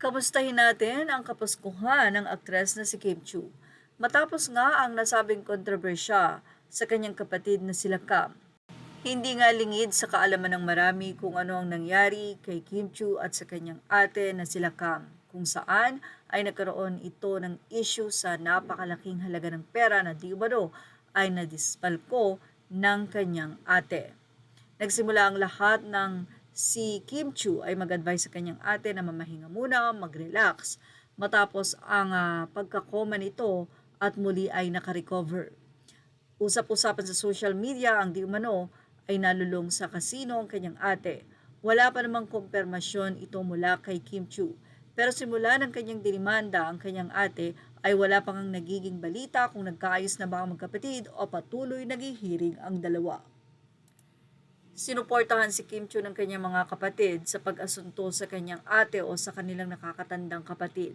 Kamustahin natin ang kapuskuhan ng aktres na si Kim Chiu. Matapos nga ang nasabing kontrobersya sa kanyang kapatid na sila Cam. Hindi nga lingid sa kaalaman ng marami kung ano ang nangyari kay Kim Chiu at sa kanyang ate na sila Cam, kung saan ay nagkaroon ito ng issue sa napakalaking halaga ng pera na di umano ay nadispalko ng kanyang ate. Nagsimula ang lahat ng si Kim Chiu ay mag-advise sa kanyang ate na mamahinga muna, mag-relax matapos ang pagkakoma nito at muli ay nakarecover. Usap-usapan sa social media ang di umano ay nalulong sa kasino ang kanyang ate. Wala pa namang kumpirmasyon ito mula kay Kim Chiu. Pero simula ng kanyang dinimanda ang kanyang ate ay wala pang nagiging balita kung nagkaayos na ba ang magkapatid o patuloy naghihiring ang dalawa. Sinuportahan si Kim Chiu ng kanyang mga kapatid sa pag-asunto sa kanyang ate o sa kanilang nakakatandang kapatid.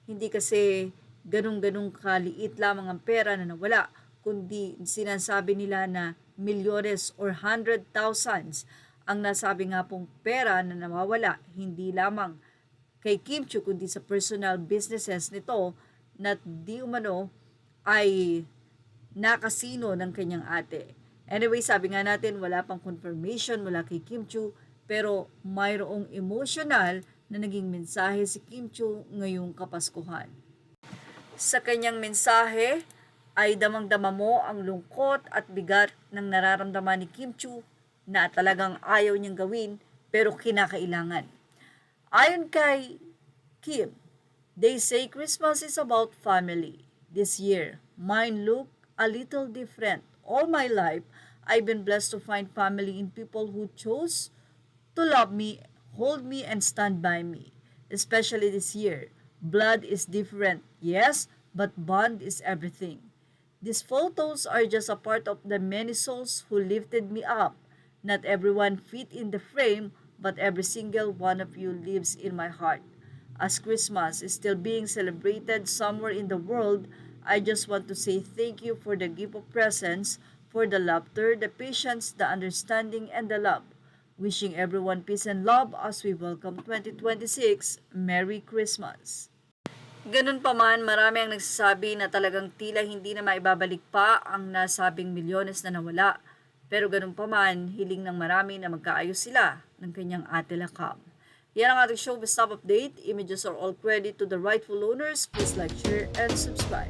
Hindi kasi ganung-ganung kaliit lamang ang pera na nawala, kundi sinasabi nila na milyones or 100,000s ang nasabi nga pong pera na nawawala, hindi lamang kay Kim Chiu kundi sa personal businesses nito na di umano ay nakasino ng kanyang ate. Anyway, sabi nga natin wala pang confirmation mula kay Kim Chiu pero mayroong emotional na naging mensahe si Kim Chiu ngayong Kapaskuhan. Sa kanyang mensahe ay damang-dama mo ang lungkot at bigat ng nararamdaman ni Kim Chiu na talagang ayaw niyang gawin pero kinakailangan. Ayon kay Kim, they say Christmas is about family. This year, mine look a little different. All my life, I've been blessed to find family in people who chose to love me, hold me, and stand by me. Especially this year. Blood is different, yes, but bond is everything. These photos are just a part of the many souls who lifted me up. Not everyone fit in the frame, but every single one of you lives in my heart. As Christmas is still being celebrated somewhere in the world, I just want to say thank you for the gift of presents, for the laughter, the patience, the understanding, and the love. Wishing everyone peace and love as we welcome 2026. Merry Christmas! Ganun pa man, marami ang nagsasabi na talagang tila hindi na maibabalik pa ang nasabing milyones na nawala. Pero ganun pa man, hiling ng marami na magkaayos sila ng kanyang ate Cam. Yan ang ating showbiz top update. Images are all credit to the rightful owners. Please like, share, and subscribe.